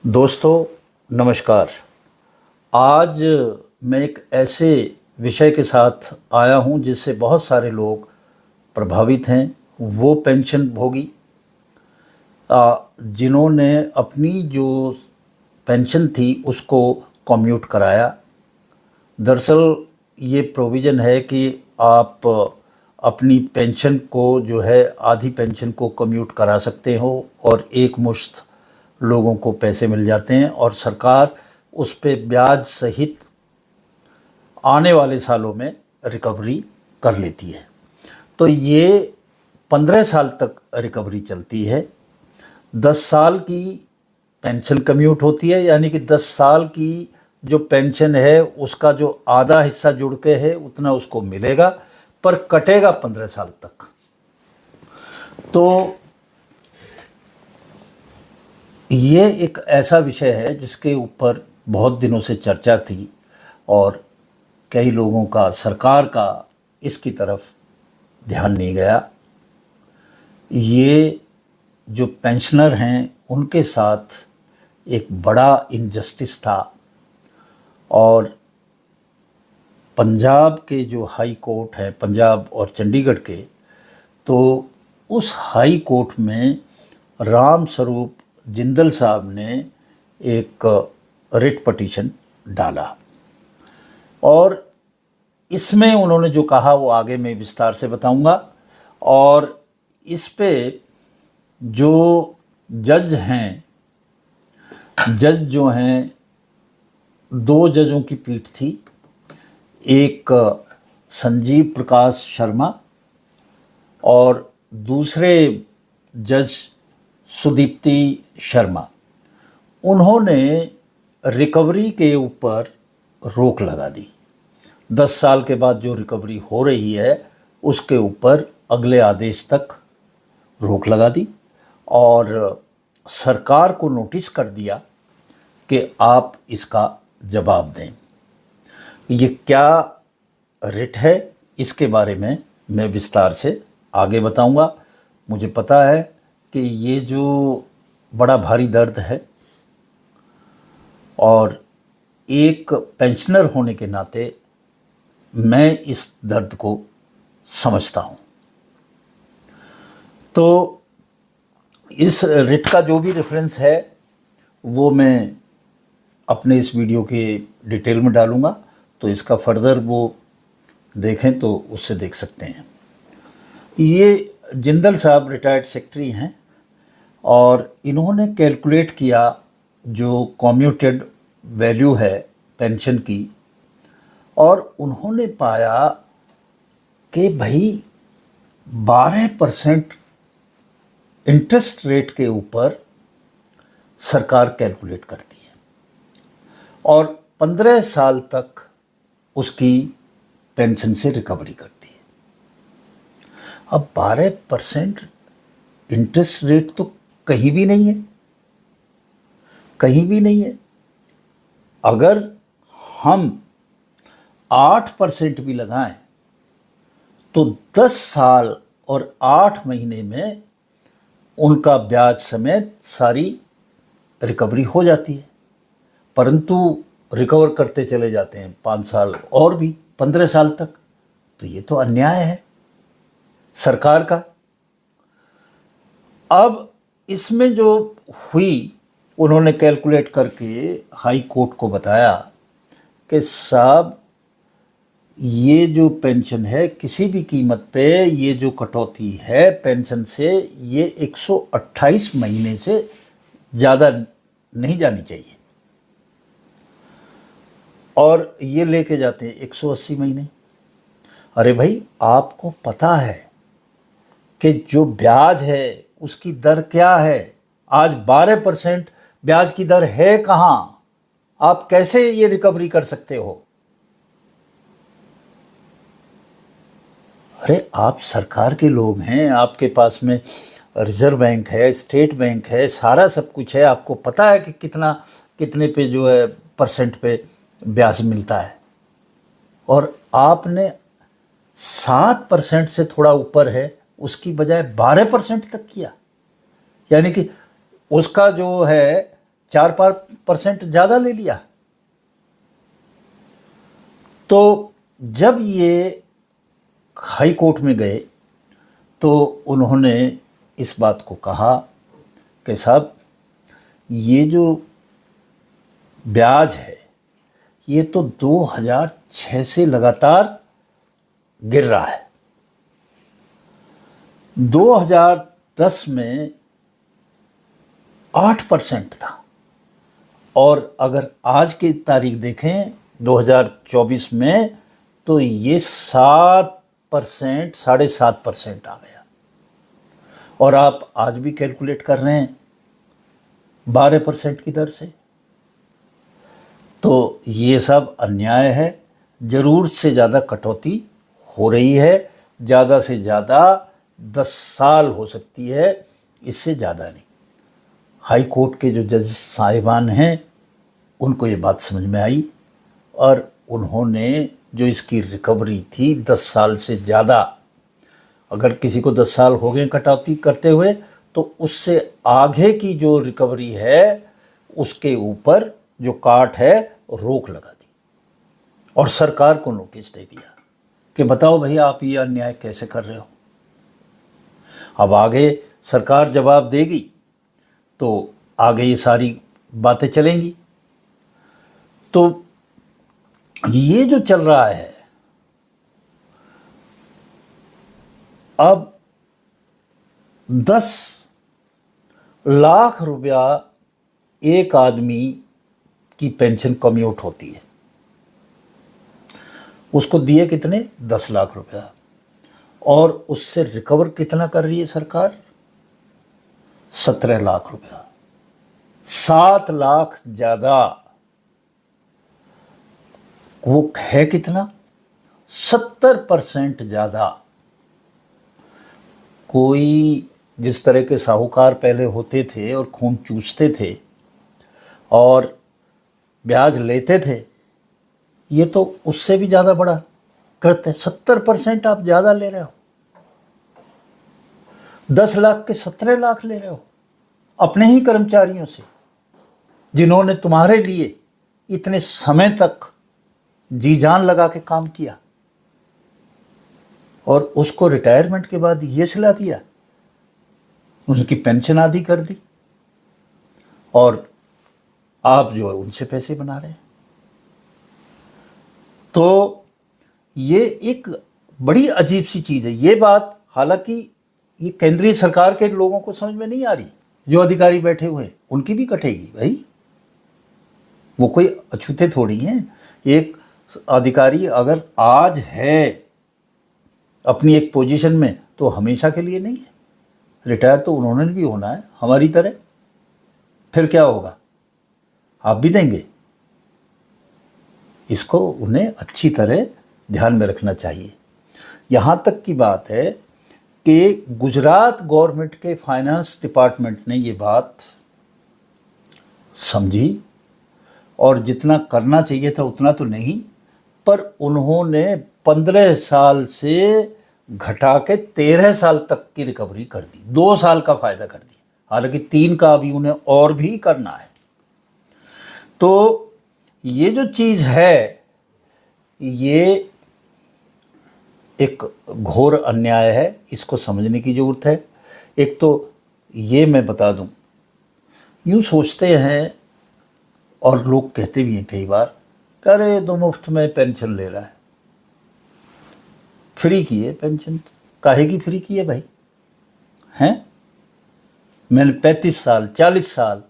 दोस्तों नमस्कार। आज मैं एक ऐसे विषय के साथ आया हूं जिससे बहुत सारे लोग प्रभावित हैं। वो पेंशन भोगी जिन्होंने अपनी जो पेंशन थी उसको कम्यूट कराया। दरअसल ये प्रोविज़न है कि आप अपनी पेंशन को जो है आधी पेंशन को कम्यूट करा सकते हो और एक मुश्त लोगों को पैसे मिल जाते हैं और सरकार उस पे ब्याज सहित आने वाले सालों में रिकवरी कर लेती है। तो ये 15 साल तक रिकवरी चलती है। 10 साल की पेंशन कम्यूट होती है, यानी कि 10 साल की जो पेंशन है उसका जो आधा हिस्सा जुड़ के है उतना उसको मिलेगा, पर कटेगा 15 साल तक। तो ये एक ऐसा विषय है जिसके ऊपर बहुत दिनों से चर्चा थी और कई लोगों का, सरकार का इसकी तरफ ध्यान नहीं गया। ये जो पेंशनर हैं उनके साथ एक बड़ा इनजस्टिस था और पंजाब के जो हाई कोर्ट है, पंजाब और चंडीगढ़ के, तो उस हाई कोर्ट में राम स्वरूप जिंदल साहब ने एक रिट पिटीशन डाला और इसमें उन्होंने जो कहा वो आगे मैं विस्तार से बताऊंगा। और इस पे जो जज हैं, जज जो हैं, 2 जजों की पीठ थी। एक संजीव प्रकाश शर्मा और दूसरे जज सुदीप्ति शर्मा। उन्होंने रिकवरी के ऊपर रोक लगा दी। 10 साल के बाद जो रिकवरी हो रही है उसके ऊपर अगले आदेश तक रोक लगा दी और सरकार को नोटिस कर दिया कि आप इसका जवाब दें। ये क्या रिट है इसके बारे में मैं विस्तार से आगे बताऊंगा। मुझे पता है कि ये जो बड़ा भारी दर्द है और एक पेंशनर होने के नाते मैं इस दर्द को समझता हूँ। तो इस रिट का जो भी रेफरेंस है वो मैं अपने इस वीडियो के डिटेल में डालूँगा, तो इसका फर्दर वो देखें तो उससे देख सकते हैं। ये जिंदल साहब रिटायर्ड सेक्रेटरी हैं और इन्होंने कैलकुलेट किया जो कम्यूटेड वैल्यू है पेंशन की, और उन्होंने पाया कि भाई 12% इंटरेस्ट रेट के ऊपर सरकार कैलकुलेट करती है और 15 साल तक उसकी पेंशन से रिकवरी करती है। अब 12% इंटरेस्ट रेट तो कहीं भी नहीं है, कहीं भी नहीं है। अगर हम 8% भी लगाएं तो 10 साल और 8 महीने में उनका ब्याज समेत सारी रिकवरी हो जाती है, परंतु रिकवर करते चले जाते हैं 5 साल और भी 15 साल तक। तो ये तो अन्याय है सरकार का। अब इसमें जो हुई, उन्होंने कैलकुलेट करके हाई कोर्ट को बताया कि साहब ये जो पेंशन है किसी भी कीमत पे ये जो कटौती है पेंशन से, ये 128 महीने से ज़्यादा नहीं जानी चाहिए और ये लेके जाते हैं 180 महीने। अरे भाई, आपको पता है कि जो ब्याज है उसकी दर क्या है? आज 12% ब्याज की दर है कहाँ? आप कैसे ये रिकवरी कर सकते हो? अरे आप सरकार के लोग हैं, आपके पास में रिजर्व बैंक है, स्टेट बैंक है, सारा सब कुछ है। आपको पता है कि कितने पे जो है परसेंट पे ब्याज मिलता है, और आपने 7% से थोड़ा ऊपर है उसकी बजाय 12% तक किया। यानी कि उसका जो है 4% ज़्यादा ले लिया। तो जब ये हाई कोर्ट में गए तो उन्होंने इस बात को कहा कि साहब ये जो ब्याज है ये तो 2006 से लगातार गिर रहा है। 2010 में 8% था और अगर आज की तारीख देखें 2024 में तो ये 7%, 7.5% आ गया। और आप आज भी कैलकुलेट कर रहे हैं 12% की दर से। तो ये सब अन्याय है। ज़रूर से ज़्यादा कटौती हो रही है, ज़्यादा से ज़्यादा 10 साल हो सकती है, इससे ज़्यादा नहीं। हाई कोर्ट के जो जज साहिबान हैं उनको ये बात समझ में आई और उन्होंने जो इसकी रिकवरी थी 10 साल से ज़्यादा, अगर किसी को 10 साल हो गए कटौती करते हुए, तो उससे आगे की जो रिकवरी है उसके ऊपर जो काट है रोक लगा दी और सरकार को नोटिस दे दिया कि बताओ भाई आप ये अन्याय कैसे कर रहे हो। अब आगे सरकार जवाब देगी तो आगे ये सारी बातें चलेंगी। तो ये जो चल रहा है अब 10 लाख रुपया एक आदमी की पेंशन कम्यूट होती है, उसको दिए कितने 10 लाख रुपया, और उससे रिकवर कितना कर रही है सरकार 17 लाख रुपया, 7 लाख ज़्यादा। वो है कितना 70% ज़्यादा। कोई जिस तरह के साहूकार पहले होते थे और खून चूसते थे और ब्याज लेते थे, ये तो उससे भी ज़्यादा बड़ा कृत्य है। 70% आप ज़्यादा ले रहे हो, 10 लाख के 17 लाख ले रहे हो अपने ही कर्मचारियों से, जिन्होंने तुम्हारे लिए इतने समय तक जी जान लगा के काम किया, और उसको रिटायरमेंट के बाद ये सिला दिया, उनकी पेंशन आधी कर दी और आप जो है उनसे पैसे बना रहे हैं। तो ये एक बड़ी अजीब सी चीज़ है। ये बात हालांकि ये केंद्रीय सरकार के लोगों को समझ में नहीं आ रही, जो अधिकारी बैठे हुए हैं उनकी भी कटेगी भाई, वो कोई अछूते थोड़ी हैं। एक अधिकारी अगर आज है अपनी एक पोजीशन में तो हमेशा के लिए नहीं है, रिटायर तो उन्होंने भी होना है हमारी तरह। फिर क्या होगा, आप भी देंगे। इसको उन्हें अच्छी तरह ध्यान में रखना चाहिए। यहाँ तक की बात है कि गुजरात गवर्नमेंट के फाइनेंस डिपार्टमेंट ने ये बात समझी और जितना करना चाहिए था उतना तो नहीं, पर उन्होंने 15 साल से घटा के 13 साल तक की रिकवरी कर दी, 2 साल का फ़ायदा कर दिया। हालांकि 3 का अभी उन्हें और भी करना है। तो ये जो चीज़ है ये एक घोर अन्याय है, इसको समझने की ज़रूरत है। एक तो ये मैं बता दूं, यूँ सोचते हैं और लोग कहते भी हैं कई बार, अरे तो मुफ्त में पेंशन ले रहा है, फ्री की है पेंशन, काहे की फ्री की है भाई हैं? मैंने 35 साल 40 साल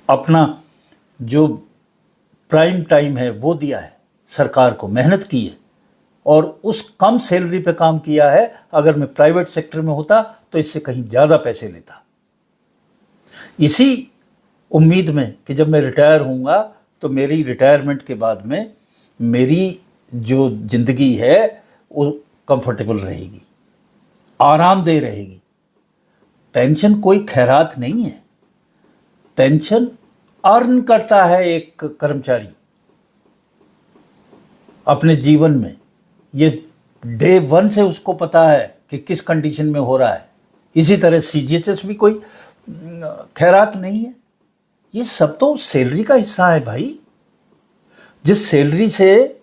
अपना जो प्राइम टाइम है वो दिया है, सरकार को मेहनत की है और उस कम सैलरी पे काम किया है। अगर मैं प्राइवेट सेक्टर में होता तो इससे कहीं ज़्यादा पैसे लेता, इसी उम्मीद में कि जब मैं रिटायर होऊंगा तो मेरी रिटायरमेंट के बाद में मेरी जो ज़िंदगी है वो कंफर्टेबल रहेगी, आरामदेह रहेगी। पेंशन कोई खैरात नहीं है, पेंशन अर्न करता है एक कर्मचारी अपने जीवन में। ये डे 1 से उसको पता है कि किस कंडीशन में हो रहा है। इसी तरह CGHS भी कोई खैरात नहीं है। ये सब तो सैलरी का हिस्सा है भाई। जिस सैलरी से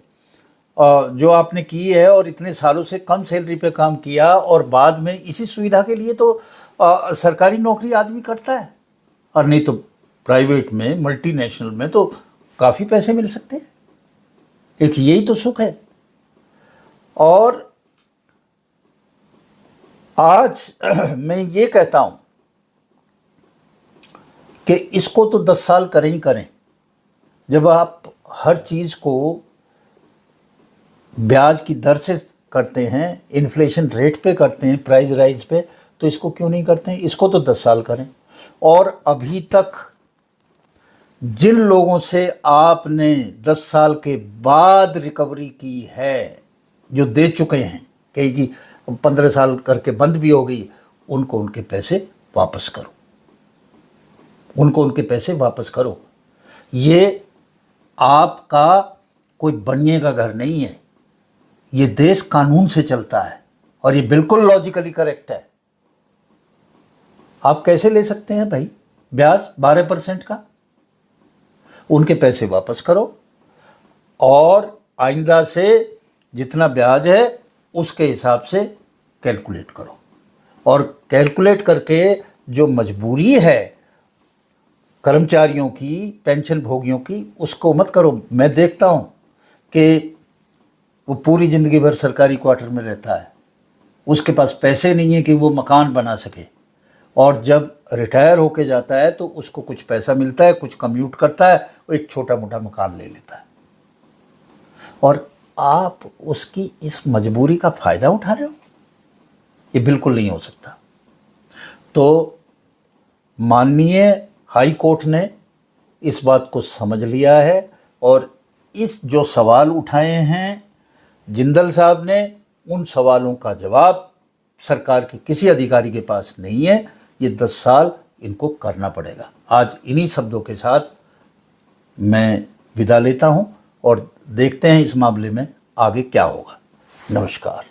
जो आपने की है और इतने सालों से कम सैलरी पे काम किया, और बाद में इसी सुविधा के लिए तो सरकारी नौकरी आदमी करता है, और नहीं तो प्राइवेट में, मल्टीनेशनल में तो काफ़ी पैसे मिल सकते हैं। एक यही तो सुख है। और आज मैं ये कहता हूं कि इसको तो 10 साल करें ही करें। जब आप हर चीज़ को ब्याज की दर से करते हैं, इन्फ्लेशन रेट पे करते हैं, प्राइस राइज पे, तो इसको क्यों नहीं करते हैं? इसको तो 10 साल करें। और अभी तक जिन लोगों से आपने 10 साल के बाद रिकवरी की है, जो दे चुके हैं, कहीं 15 साल करके बंद भी हो गई, उनको उनके पैसे वापस करो, उनको उनके पैसे वापस करो। ये आपका कोई बनिए का घर नहीं है, ये देश कानून से चलता है, और ये बिल्कुल लॉजिकली करेक्ट है। आप कैसे ले सकते हैं भाई ब्याज 12% का? उनके पैसे वापस करो, और आइंदा से जितना ब्याज है उसके हिसाब से कैलकुलेट करो, और कैलकुलेट करके जो मजबूरी है कर्मचारियों की, पेंशन भोगियों की, उसको मत करो। मैं देखता हूँ कि वो पूरी ज़िंदगी भर सरकारी क्वार्टर में रहता है, उसके पास पैसे नहीं है कि वो मकान बना सके, और जब रिटायर होके जाता है तो उसको कुछ पैसा मिलता है, कुछ कम्यूट करता है, वो एक छोटा मोटा मकान ले लेता है, और आप उसकी इस मजबूरी का फ़ायदा उठा रहे हो। ये बिल्कुल नहीं हो सकता। तो माननीय हाई कोर्ट ने इस बात को समझ लिया है, और इस जो सवाल उठाए हैं जिंदल साहब ने, उन सवालों का जवाब सरकार के किसी अधिकारी के पास नहीं है। ये 10 साल इनको करना पड़ेगा। आज इन्हीं शब्दों के साथ मैं विदा लेता हूं, और देखते हैं इस मामले में आगे क्या होगा। नमस्कार।